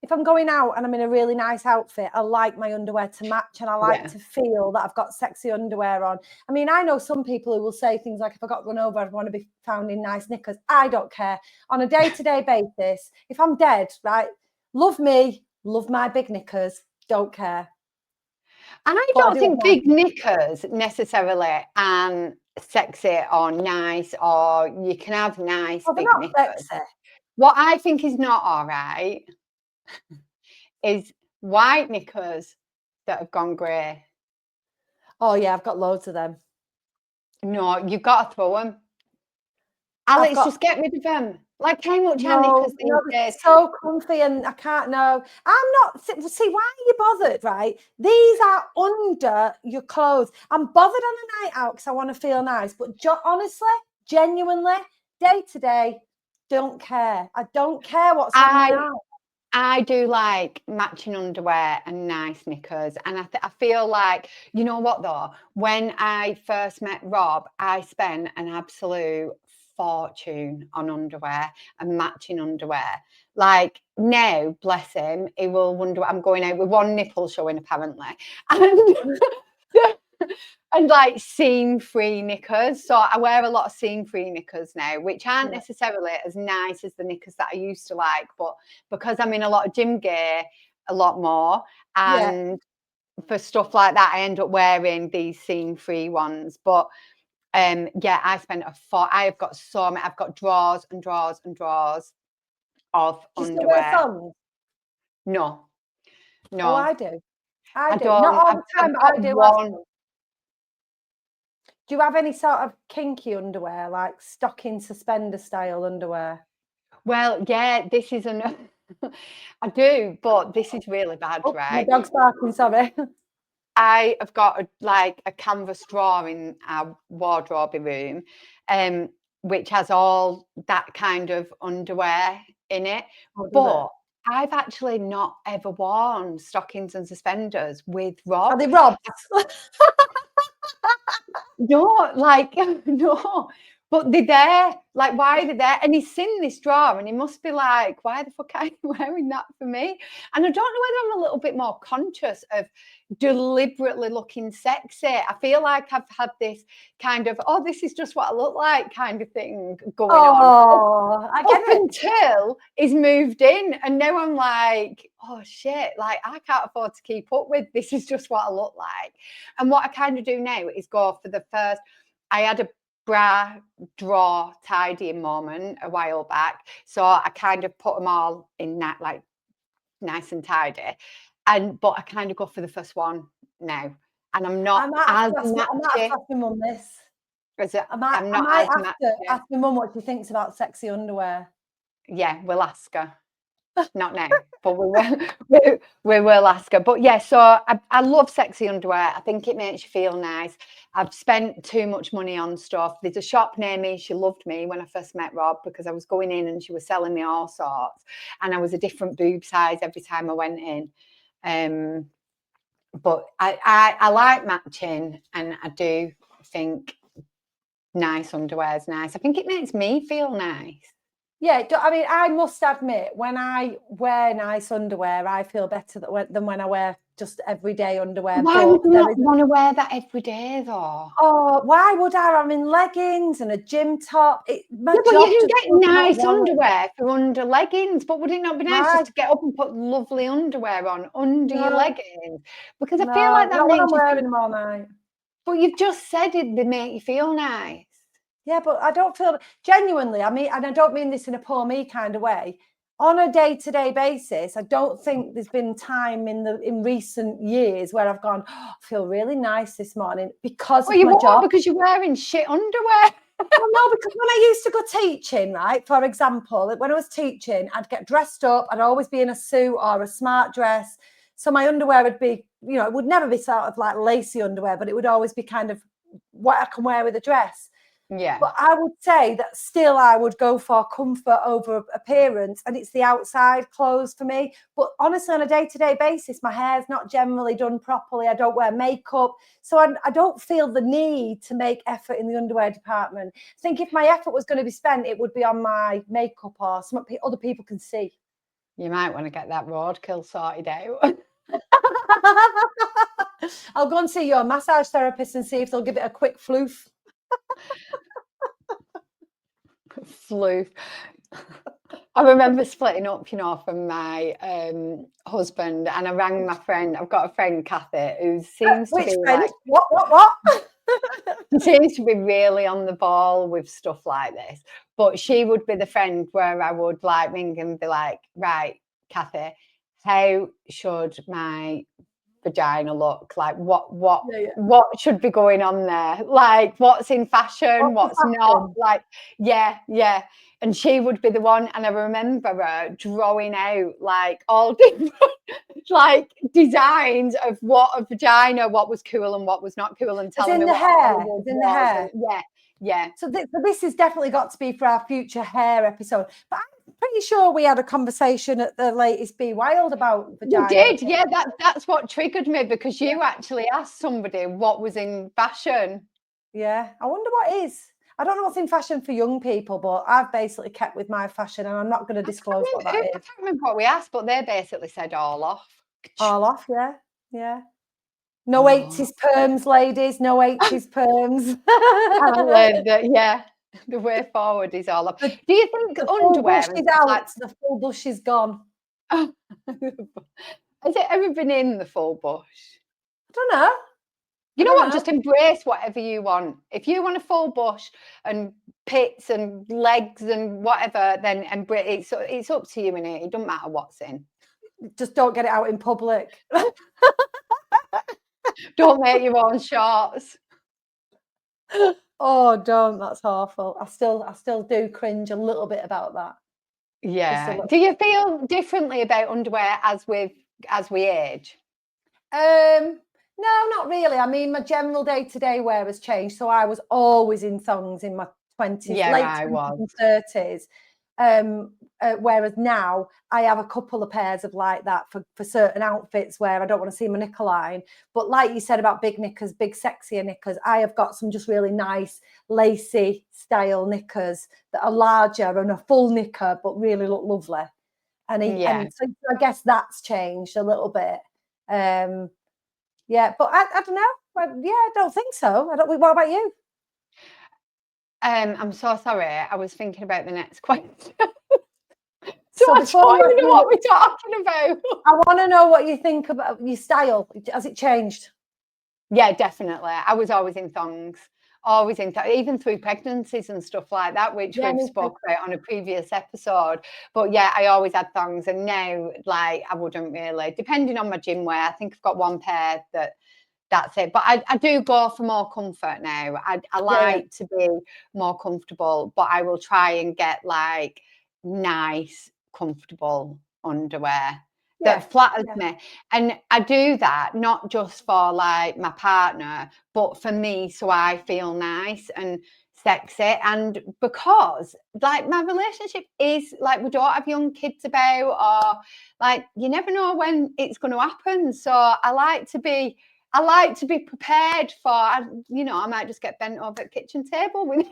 if I'm going out and I'm in a really nice outfit, I like my underwear to match, and I like to feel that I've got sexy underwear on. I mean, I know some people who will say things like, if I got run over, I'd want to be found in nice knickers. I don't care. On a day-to-day basis, if I'm dead, right, love me, love my big knickers, don't care. I But I don't do think like big knickers necessarily and sexy or nice, or you can have nice well, they're big not knickers. sexy. What I think is not all right is white knickers that have gone grey. Oh yeah, I've got loads of them. No, you've got to throw them. I've Alex, got just get rid of them. Like, how much are no, knickers these no, days? they're so comfy, and I can't know. I'm not. See, why are you bothered? Right? These are under your clothes. I'm bothered on a night out because I want to feel nice. But honestly, genuinely, day to day, don't care. I don't care what's on my arm. I do like matching underwear and nice knickers. And I feel like, you know what though? When I first met Rob, I spent an absolute fortune on underwear and matching underwear. Like now, bless him, he will wonder I'm going out with one nipple showing apparently. And like seam-free knickers. So I wear a lot of seam-free knickers now, which aren't necessarily as nice as the knickers that I used to like, but because I'm in a lot of gym gear a lot more, and for stuff like that, I end up wearing these seam-free ones. But yeah, I have got so many, I've got drawers and drawers and drawers of Do you still wear underwear. thongs? No, Oh, I no, do. I I do. Not don't. all I've, the time, I've but got I do have one. some. Do you have any sort of kinky underwear, like stocking suspender style underwear? Well, yeah, this is an. I do, but this is really bad, Oh, my right? dog's barking, sorry. I have got like a canvas drawer in our wardrobe room, which has all that kind of underwear in it. Oh, does it? But I've actually not ever worn stockings and suspenders with Are Rob. they Rob's? No, like no, but they're there. Like, why are they there? And he's seen this drawer, and he must be like, "Why the fuck are you wearing that for me?" And I don't know whether I'm a little bit more conscious of deliberately looking sexy. I feel like I've had this kind of, "Oh, this is just what I look like" kind of thing going on. Oh, I get Up it. until he's moved in, and now I'm like, oh shit, like I can't afford to keep up with this. Is just what I look like. And what I kind of do now is go for the first. I had a bra drawer tidying moment a while back, so I kind of put them all in that like nice and tidy. But I kind of go for the first one now, and I'm I not might have as to matchy. ask my mum this. As a, I I'm not might as have to matchy. ask my mum what she thinks about sexy underwear. Yeah, we'll ask her. Not now, but we will ask her. But yeah, so I love sexy underwear. I think it makes you feel nice. I've spent too much money on stuff. There's a shop near me. She loved me when I first met Rob because I was going in and she was selling me all sorts, and I was a different boob size every time I went in. But I like matching, and I do think nice underwear is nice. I think it makes me feel nice. Yeah, I mean, I must admit, when I wear nice underwear, I feel better than when I wear just everyday underwear. Why would you not want to wear that every day, though? Oh, why would I? I'm in leggings and a gym top. My Yeah, but you job can just get does not nice warrant. underwear for under leggings. But would it not be nice just Why? to get up and put lovely underwear on under your No, leggings? Because I feel no, like that not when I'm makes you feel. wearing them all night. But you've just said they make you feel nice. Yeah, but I don't feel genuinely. I mean, and I don't mean this in a poor me kind of way. On a day-to-day basis, I don't think there's been time in recent years where I've gone, oh, I feel really nice this morning because Well, of you my won't job. because you're wearing shit underwear. Well, no, because when I used to go teaching, right, for example, when I was teaching, I'd get dressed up. I'd always be in a suit or a smart dress. So my underwear would be, it would never be sort of like lacy underwear, but it would always be kind of what I can wear with a dress. Yeah. But I would say that still I would go for comfort over appearance, and it's the outside clothes for me. But honestly, on a day-to-day basis, my hair's not generally done properly. I don't wear makeup. So I don't feel the need to make effort in the underwear department. I think if my effort was going to be spent, it would be on my makeup or something other people can see. You might want to get that roadkill sorted out. I'll go and see your massage therapist and see if they'll give it a quick floof. Floof. I remember splitting up, you know, from my husband, and I rang my friend. I've got a friend, Kathy, who seems to Which be friend? like, What? she seems to be really on the ball with stuff like this. But she would be the friend where I would like ring and be like, right, Kathy, how should my vagina look? Like Yeah. what should be going on there? Like what's in fashion, What's the what's not? fashion? Like, yeah. And she would be the one, and I remember her drawing out like all different like designs of what a vagina, what was cool and what was not cool, and It's telling in me the what hair. Hollywood It's in the was. hair. And yeah. So this has definitely got to be for our future hair episode. But I'm pretty sure we had a conversation at the latest Be Wild about You vagina. did, yeah. That's what triggered me, because you actually asked somebody what was in fashion. Yeah, I wonder what is. I don't know what's in fashion for young people, but I've basically kept with my fashion, and I'm not going to disclose what that I is. can't remember what we asked, but they basically said all off. All off, yeah. No Oh. 80s perms, ladies. No 80s perms. I learned that, yeah, the way forward is all off. Do you think The full underwear bush and is stuff out. like The full bush is gone. has it ever been in the full bush? I don't know. You know what? Just embrace whatever you want. If you want a full bush and pits and legs and whatever, then embrace. It's up to you, innit? It doesn't matter what's in. Just don't get it out in public. Don't make your own shorts. Oh, don't. That's awful. I still do cringe a little bit about that. Yeah. Do you feel differently about underwear as we age? No, not really. I mean, my general day-to-day wear has changed. So I was always in thongs in my 20s, Yeah, late I 20s was. and 30s. Whereas now I have a couple of pairs of like that for certain outfits where I don't want to see my knicker. But like you said about big knickers, big sexier knickers, I have got some just really nice lacy style knickers that are larger and a full knicker, but really look lovely. And so I guess that's changed a little bit. Yeah, but I don't know. Yeah, I don't think so. What about you? I'm so sorry. I was thinking about the next question. So I before don't even know what we're talking about. I want to know what you think about your style. Has it changed? Yeah, definitely. I was always in thongs, even through pregnancies and stuff like that, which we've spoke about on a previous episode. But yeah, I always had thongs, and now like I wouldn't really, depending on my gym wear. I think I've got one pair that's it. But I do go for more comfort now. I like to be more comfortable, but I will try and get like nice, comfortable underwear that flatters me. And I do that not just for like my partner, but for me, so I feel nice and sexy. And because like my relationship is like, we don't have young kids about, or like you never know when it's going to happen. So I like to be prepared for, you know, I might just get bent over at the kitchen table with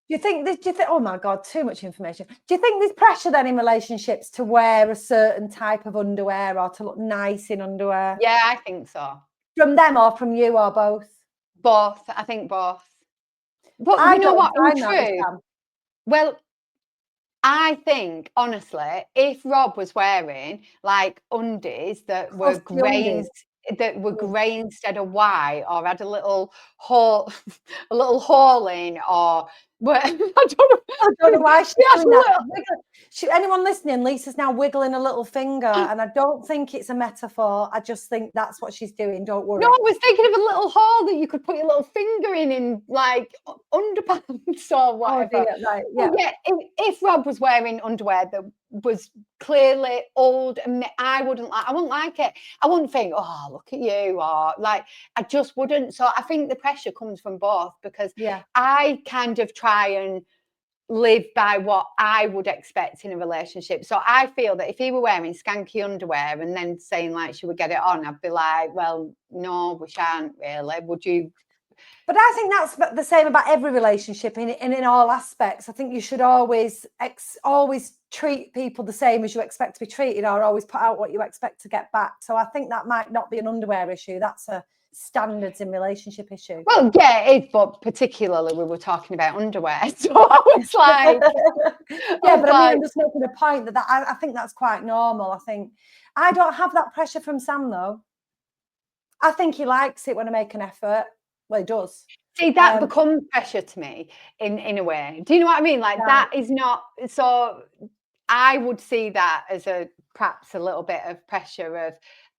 Do you think, oh my God, too much information. Do you think there's pressure then in relationships to wear a certain type of underwear or to look nice in underwear? Yeah, I think so. From them or from you or both? Both. I think both. But I you know what? In find that truth, well, I think honestly, if Rob was wearing like undies that were grey instead of white, or had a little hole, in, or I don't know why she's doing that. Anyone listening, Lisa's now wiggling a little finger, and I don't think it's a metaphor. I just think that's what she's doing. Don't worry. No, I was thinking of a little hole that you could put your little finger in like underpants or whatever. Oh dear, right, yeah. Yeah, if Rob was wearing underwear that was clearly old, and I wouldn't like it. I wouldn't think, oh, look at you, or like, I just wouldn't. So I think the pressure comes from both, because I kind of try and live by what I would expect in a relationship. So I feel that if he were wearing skanky underwear and then saying like she would get it on, I'd be like, well, no, we shan't really. Would you? But I think that's the same about every relationship in all aspects. I think you should always treat people the same as you expect to be treated, or always put out what you expect to get back. So I think that might not be an underwear issue. That's a standards in relationship issue. Well, yeah, it is, but particularly we were talking about underwear. So I was like, yeah, but I mean, I'm just making a point that I think that's quite normal. I think I don't have that pressure from Sam, though. I think he likes it when I make an effort. Well, he does. See, that becomes pressure to me in a way. Do you know what I mean? Like that is not, so I would see that as perhaps a little bit of pressure of,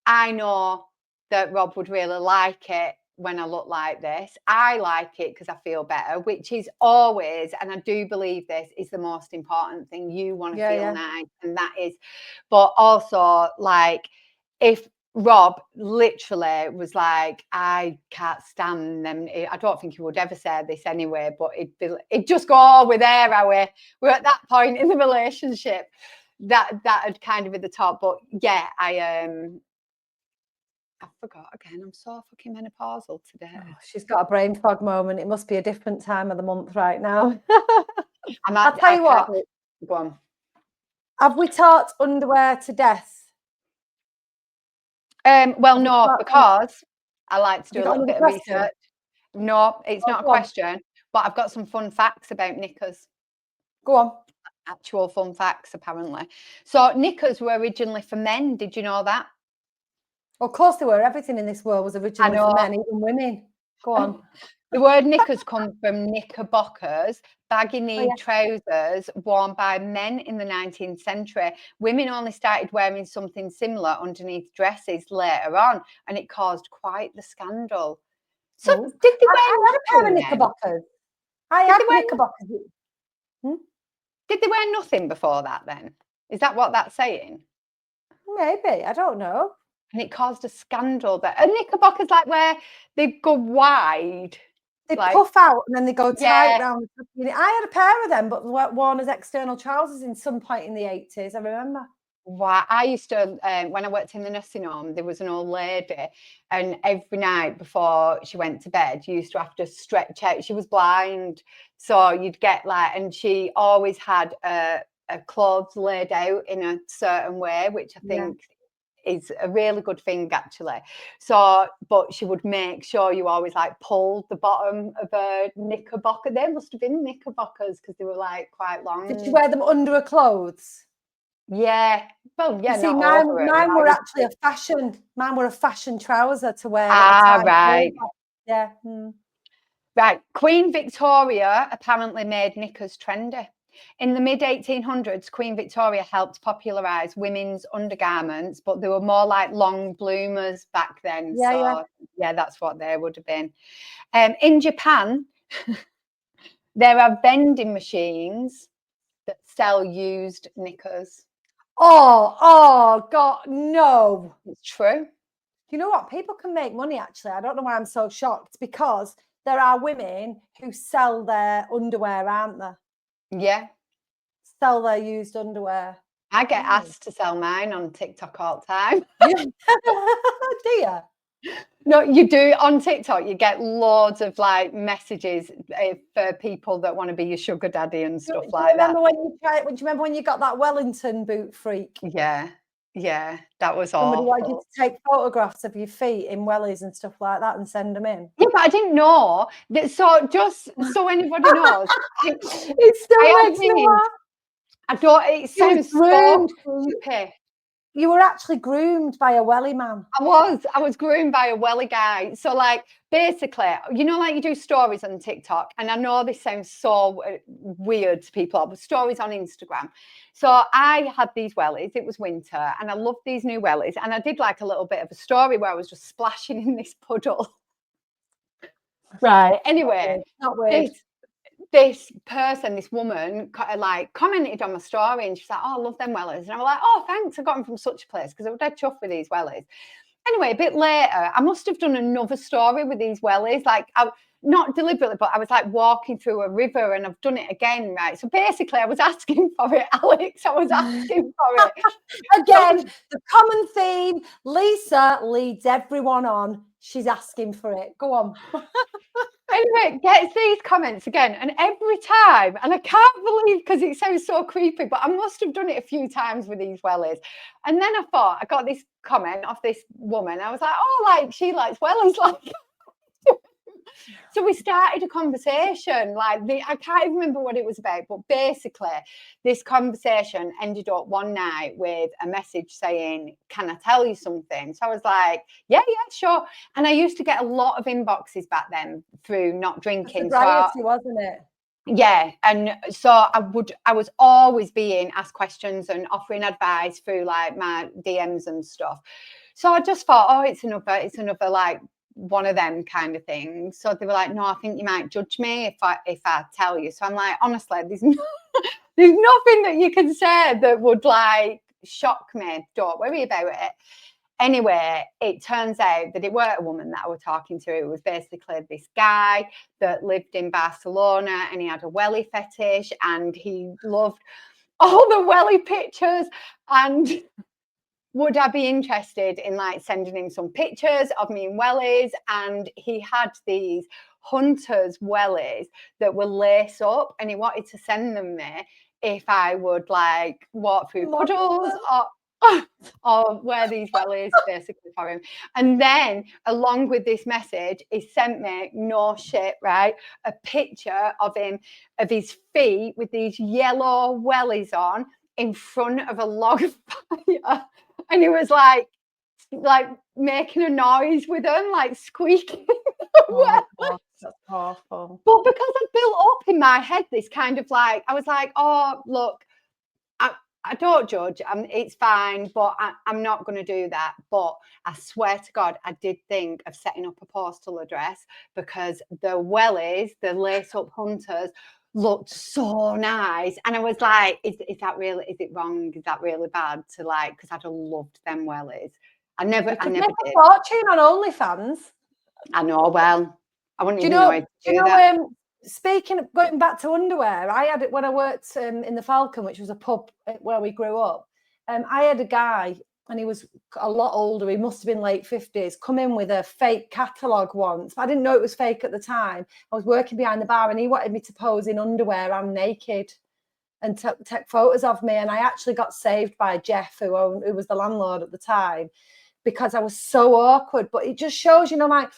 I know that Rob would really like it when I look like this. I like it because I feel better, which is always, and I do believe this is the most important thing. You want to feel nice, and that is, but also like if Rob literally was like, I can't stand them. I don't think he would ever say this anyway, but it'd just go, oh, we're there, are we? We're at that point in the relationship. That'd kind of be the top. But yeah, I forgot again. I'm so fucking menopausal today. Oh, she's got a brain fog moment. It must be a different time of the month right now. I'll tell you what. Go on. Have we taught underwear to death? Well, no, because I like to do a little bit of research. No, it's not a question, but I've got some fun facts about knickers. Go on. Actual fun facts, apparently. So knickers were originally for men. Did you know that? Of course they were. Everything in this world was originally for men, even women. Go on. The word knickers comes from knickerbockers, baggy knee trousers worn by men in the 19th century. Women only started wearing something similar underneath dresses later on, and it caused quite the scandal. So did they wear I had a pair of knickerbockers. I had knickerbockers. Did they wear nothing before that then? Is that what that's saying? Maybe. I don't know. And it caused a scandal. But a knickerbocker's like where they go wide. They puff out and then they go tight round. I had a pair of them, but worn as external trousers in some point in the 80s, I remember. Wow. I used to, when I worked in the nursing home, there was an old lady, and every night before she went to bed, you used to have to stretch out. She was blind, so you'd get like, and she always had clothes laid out in a certain way, which I think is a really good thing actually. So, but she would make sure you always like pulled the bottom of a knickerbocker. They must have been knickerbockers because they were like quite long. Did you wear them under her clothes? Yeah. Well, yeah. You see, mine were actually a fashion. Mine were a fashion trouser to wear. Right. Yeah. Right. Queen Victoria apparently made knickers trendy. In the mid-1800s, Queen Victoria helped popularise women's undergarments, but they were more like long bloomers back then. Yeah, that's what they would have been. In Japan, there are vending machines that sell used knickers. Oh, God, no. It's true. You know what? People can make money, actually. I don't know why I'm so shocked, because there are women who sell their underwear, aren't there? Yeah. Sell their used underwear. I get asked to sell mine on TikTok all the time. Do you? No, you do. On TikTok, you get loads of like messages for people that want to be your sugar daddy and stuff like that. Do you remember when you got that Wellington boot freak? Yeah, that was awful. Somebody wanted you to take photographs of your feet in wellies and stuff like that and send them in. Yeah, but I didn't know that. So just so anybody knows, it still makes me laugh. I don't. It sounds so stupid. You were actually groomed by a welly man. I was groomed by a welly guy. So like basically, you know, like you do stories on TikTok, and I know this sounds so weird to people, but stories on Instagram. So I had these wellies. It was winter, and I loved these new wellies, and I did like a little bit of a story where I was just splashing in this puddle. Right. Anyway, this person, this woman, like commented on my story, and she's like, "Oh, I love them wellies," and I was like, "Oh, thanks, I got them from such a place," because I was dead chuffed with these wellies. Anyway, a bit later, I must have done another story with these wellies. Like, not deliberately, but I was like walking through a river, and I've done it again, right? So basically I was asking for it, Alex. I was asking for it. Again, the common theme, Lisa leads everyone on. She's asking for it. Go on. Anyway, gets these comments again, and every time, and I can't believe, because it sounds so creepy, but I must have done it a few times with these wellies. And then I thought, I got this comment off this woman. I was like, oh, like, she likes wellies, like. So we started a conversation, like, I can't even remember what it was about, but basically this conversation ended up one night with a message saying, can I tell you something? So I was like, yeah, sure. And I used to get a lot of inboxes back then through not drinking. Sobriety, wasn't it? Yeah, and so I was always being asked questions and offering advice through like my DMs and stuff. So I just thought, oh, it's another like one of them kind of things. So they were like, no, I think you might judge me if I tell you. So I'm like, honestly, there's nothing that you can say that would like shock me. Don't worry about it. Anyway, it turns out that it weren't a woman that I was talking to. It was basically this guy that lived in Barcelona, and he had a welly fetish, and he loved all the welly pictures. And would I be interested in like sending him some pictures of me in wellies? And he had these hunters wellies that were lace up, and he wanted to send them me if I would like walk through puddles or wear these wellies basically for him. And then along with this message, he sent me, no shit, right, a picture of his feet with these yellow wellies on in front of a log of fire. And he was like making a noise with them, like squeaking. Oh, God, that's awful. But because I built up in my head this kind of like, I was like, oh, look, I don't judge. It's fine, but I'm not going to do that. But I swear to God, I did think of setting up a postal address, because the wellies, the lace-up hunters, looked so nice. And I was like, is it wrong? Is that really bad to like, because I'd have loved them wellies. I never make did. a fortune on OnlyFans. I know, well, I wouldn't even know how to do that. Speaking of going back to underwear, I had it when I worked in the Falcon, which was a pub where we grew up. I had a guy, and he was a lot older. He must have been late 50s, come in with a fake catalogue once. I didn't know it was fake at the time. I was working behind the bar, and he wanted me to pose in underwear and naked and take photos of me. And I actually got saved by Jeff, who was the landlord at the time, because I was so awkward. But it just shows, like,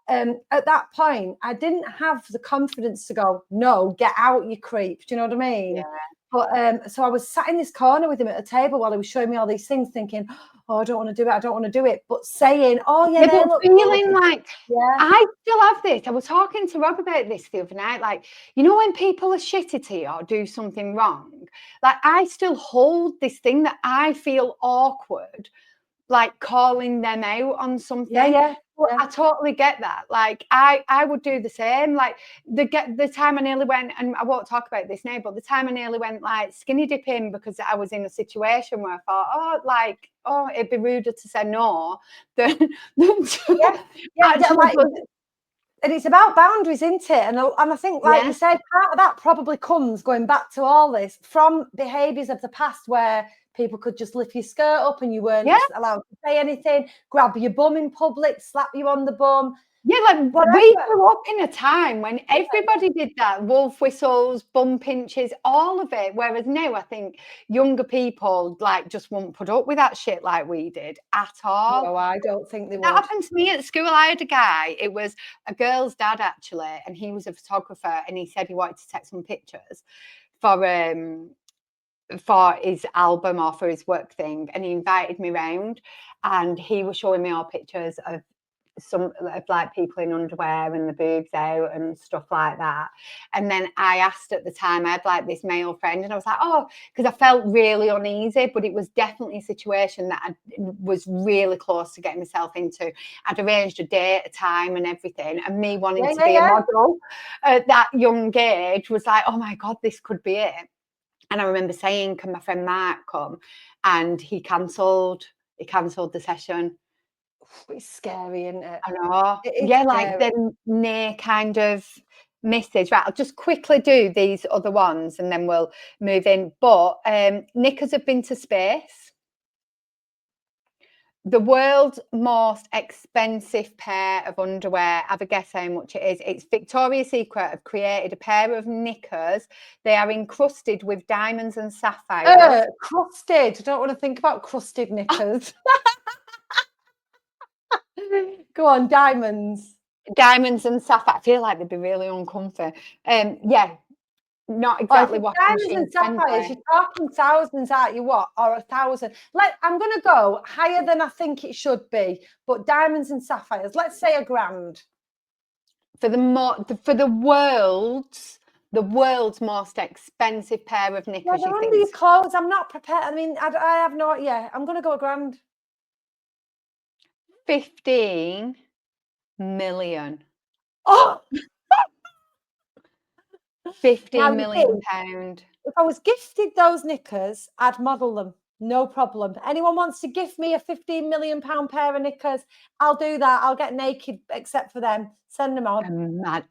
at that point, I didn't have the confidence to go, no, get out, you creep. Do you know what I mean? Yeah. But so I was sat in this corner with him at a table while he was showing me all these things, thinking, oh, I don't want to do it. I don't want to do it. But saying, oh, yeah, they look feeling good. like, yeah. I still have this. I was talking to Rob about this the other night. Like, when people are shitty to you or do something wrong, like I still hold this thing that I feel awkward, like calling them out on something. Yeah. Well, I totally get that. Like I would do the same. Like the time I nearly went, and I won't talk about this now, but the time I nearly went like skinny dipping, because I was in a situation where I thought, it'd be ruder to say no than to and it's about boundaries, isn't it? And I think, like you said, part of that probably comes, going back to all this, from behaviours of the past where people could just lift your skirt up and you weren't allowed to say anything, grab your bum in public, slap you on the bum. Yeah, like we grew up in a time when everybody did that, wolf whistles, bum pinches, all of it. Whereas now I think younger people like just won't put up with that shit like we did at all. No, I don't think they would. That happened to me at school. I had a guy, it was a girl's dad actually, and he was a photographer, and he said he wanted to take some pictures for his album or for his work thing, and he invited me round, and he was showing me all pictures of like people in underwear and the boobs out and stuff like that. And then I asked at the time, I had like this male friend, and I was like, oh, because I felt really uneasy, but it was definitely a situation that I was really close to getting myself into. I'd arranged a date, a time and everything, and me wanting to be a model at that young age was like, oh my God, this could be it. And I remember saying, can my friend Mark come? And he cancelled the session. It's scary, isn't it? I know. It is Yeah, like scary. the near kind of misses. Right, I'll just quickly do these other ones and then we'll move in. But knickers have been to space. The world's most expensive pair of underwear. Have a guess how much it is. It's Victoria's Secret have created a pair of knickers. They are encrusted with diamonds and sapphires. Crusted. I don't want to think about crusted knickers. Go on, diamonds. Diamonds and sapphire. I feel like they'd be really uncomfy. Yeah, not exactly washing Diamonds machine and sapphires, friendly. you're talking thousands, aren't you? What? Or 1,000? I'm going to go higher than I think it should be. But diamonds and sapphires, let's say £1,000. For the world's most expensive pair of knickers. Yeah, they're under your clothes. I'm not prepared. I mean, I have no. Yeah, I'm going to go £1,000. 15 million. Oh, 15 now million pound. if I was gifted those knickers, I'd model them. No problem. Anyone wants to gift me a £15 million pair of knickers, I'll do that. I'll get naked except for them. Send them on.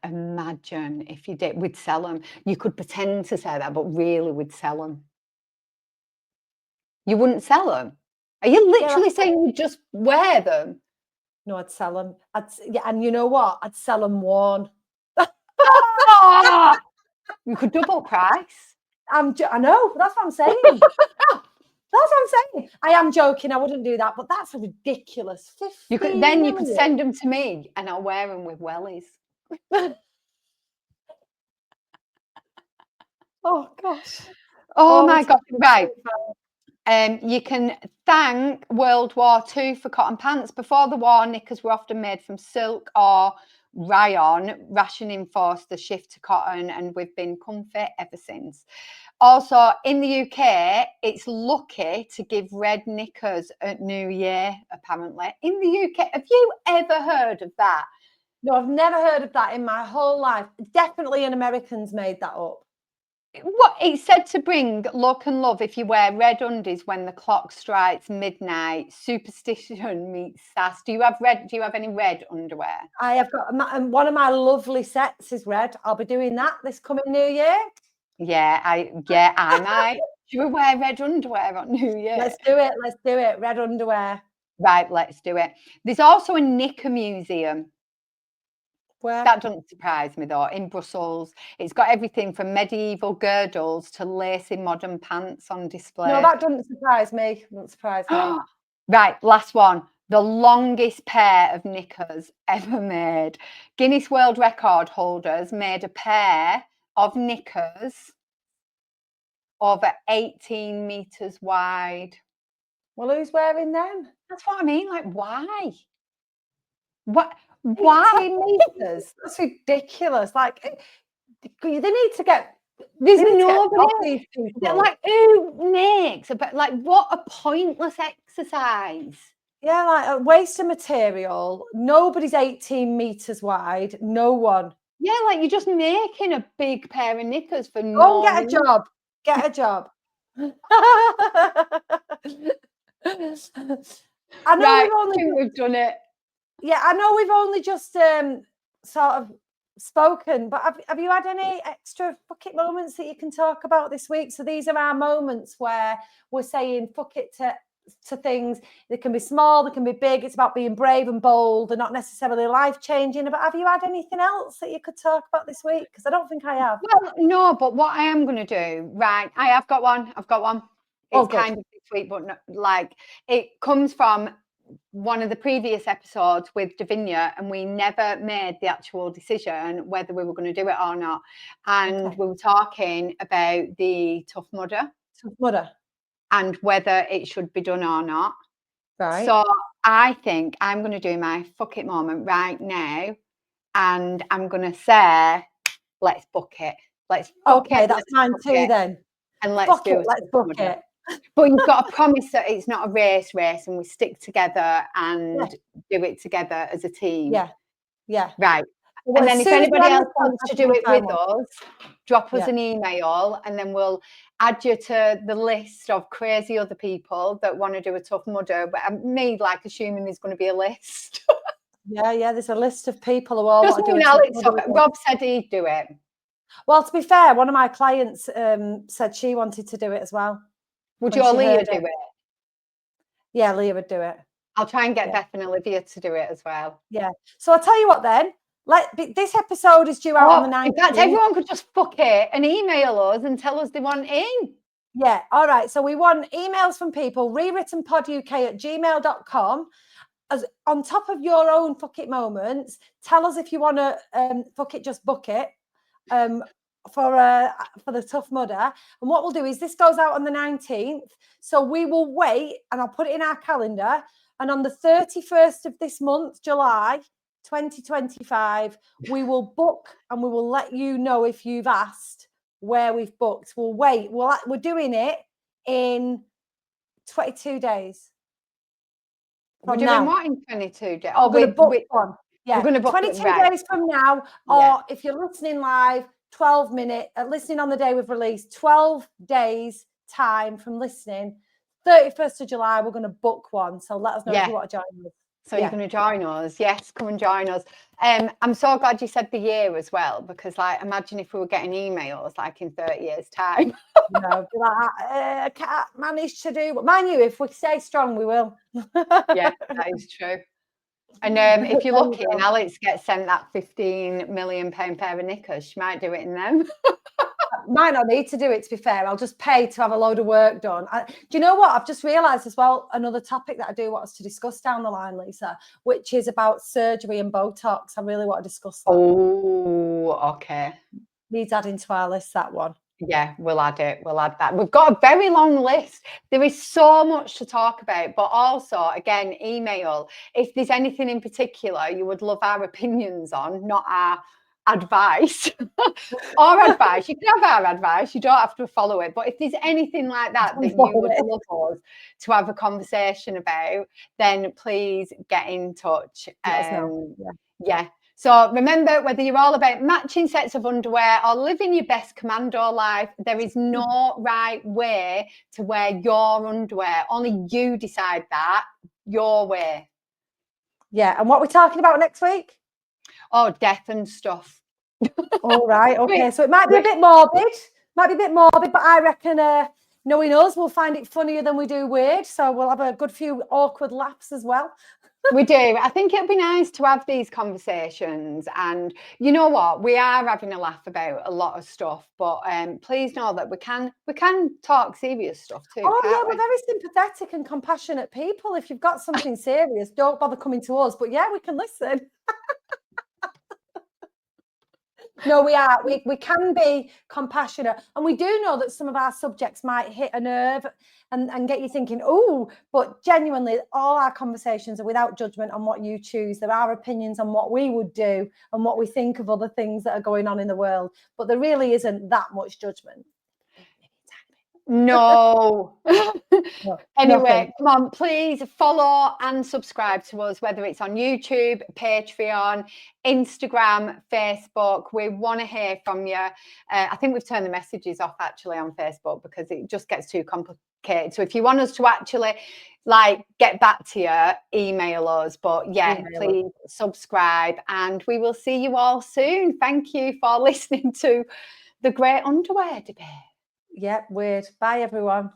Imagine if you did, we'd sell them. You could pretend to say that, but really we'd sell them. You wouldn't sell them? Are you literally saying you'd just wear them? No, I'd sell them. And you know what? I'd sell them worn. Oh! You could double price. I know. That's what I'm saying. That's what I'm saying. I am joking. I wouldn't do that, but that's a ridiculous. You could send them to me, and I'll wear them with wellies. Oh gosh. Oh my God! Right. You can thank World War II for cotton pants. Before the war, knickers were often made from silk or rayon. Rationing forced the shift to cotton, and we've been comfy ever since. Also, in the UK, it's lucky to give red knickers at New Year, apparently. In the UK, have you ever heard of that? No, I've never heard of that in my whole life. Definitely an American's made that up. What it's said to bring luck and love if you wear red undies when the clock strikes midnight. Superstition meets sass. Do you have any red underwear? I have got one of my lovely sets is red. I'll be doing that this coming New Year. Yeah, I might. Should we wear red underwear on New Year? Let's do it. Let's do it. Red underwear. Right, let's do it. There's also a knicker museum. Where? That doesn't surprise me though. In Brussels, it's got everything from medieval girdles to lacy modern pants on display. No, that doesn't surprise me. Doesn't surprise me. Right, last one. The longest pair of knickers ever made. Guinness World Record holders made a pair of knickers over 18 meters wide. Well, who's wearing them? That's what I mean. Like, why? What? Why? 18 meters? That's ridiculous. Like, they need to get. There's nobody. People. Like, who makes? But like, what a pointless exercise. Yeah, like a waste of material. Nobody's 18 meters wide. No one. Yeah, like you're just making a big pair of knickers for no. Go and get a job. Get a job. I know we've done it. Yeah, I know we've only just sort of spoken, but have you had any extra fuck it moments that you can talk about this week? So these are our moments where we're saying fuck it to things. They can be small, they can be big. It's about being brave and bold and not necessarily life-changing. But have you had anything else that you could talk about this week? Because I don't think I have. Well, no, but what I am going to do, right, I have got one. I've got one. It's kind of this week, but not, like it comes from one of the previous episodes with Davinia, and we never made the actual decision whether we were going to do it or not. And we were talking about the tough mudder. And whether it should be done or not. Right. So I think I'm going to do my fuck it moment right now, and I'm going to say, let's book it. Let's book it. That's mine too then. And let's do it. Let's book it. But you've got to promise that it's not a race, and we stick together and do it together as a team. Yeah. Right. Well, And then if anybody else wants to do it with us, drop us Yeah. an email and then we'll add you to the list of crazy other people that want to do a Tough Mudder. But me, like, assuming there's going to be a list. Yeah, there's a list of people who all Just want to do me it. and Alex, Rob said he'd do it. Well, to be fair, one of my clients said she wanted to do it as well. Would you or Leah do it? Yeah, Leah would do it. I'll try and get Beth and Olivia to do it as well. Yeah. So I'll tell you what then. This episode is due out on the 19th. In fact, everyone could just fuck it and email us and tell us they want in. Yeah. All right. So we want emails from people, rewrittenpoduk@gmail.com. As on top of your own fuck it moments, tell us if you want to fuck it, just book it for the Tough Mudder. And what we'll do is this goes out on the 19th. So we will wait and I'll put it in our calendar. And on the 31st of this month, July 2025, we will book and we will let you know if you've asked where we've booked. We'll wait. We're doing it in 22 days. We're doing what in 22 days? Oh, we're going to book one. Yeah, we're going to book 22 days from now. Or if you're listening live, 12 minutes, listening on the day we've released, 12 days time from listening. 31st of July, we're going to book one. So let us know if you want to join us. So you're going to join us? Yes, come and join us. I'm so glad you said the year as well, because like, imagine if we were getting emails like in 30 years' time. I can't manage to do. But mind you, if we stay strong, we will. Yeah, that is true. And if you're lucky and Alex gets sent that £15 million pair of knickers, she might do it in them. Might not need to do it, to be fair. I'll just pay to have a load of work done. Do you know what? I've just realised as well, another topic that I do want us to discuss down the line, Lisa, which is about surgery and Botox. I really want to discuss that. Oh, okay. Needs adding to our list, that one. Yeah, we'll add it. We'll add that. We've got a very long list. There is so much to talk about, but also, again, email. If there's anything in particular you would love our opinions on, not our advice or advice. You can have our advice. You don't have to follow it. But if there's anything like that that you would love us to have a conversation about, then please get in touch. Yeah. So remember, whether you're all about matching sets of underwear or living your best commando life, there is no right way to wear your underwear. Only you decide that, your way. Yeah. And what we're talking about next week? Oh, death and stuff. All right. Okay. So it might be a bit morbid. But I reckon knowing us, we'll find it funnier than we do weird. So we'll have a good few awkward laughs as well. We do. I think it'll be nice to have these conversations, and you know what, we are having a laugh about a lot of stuff, but please know that we can talk serious stuff too. We're very sympathetic and compassionate people. If you've got something serious, don't bother coming to us, but yeah, we can listen. No, we are. We can be compassionate, and we do know that some of our subjects might hit a nerve and get you thinking, oh, but genuinely, all our conversations are without judgment on what you choose. There are opinions on what we would do and what we think of other things that are going on in the world, but there really isn't that much judgment. No. Anyway, come on, please follow and subscribe to us, whether it's on YouTube, Patreon, Instagram, Facebook. We want to hear from you. I think we've turned the messages off actually on Facebook because it just gets too complicated. So if you want us to actually like get back to you, email us. But yeah, please subscribe and we will see you all soon. Thank you for listening to the Great Underwear Debate. Yeah, weird. Bye, everyone.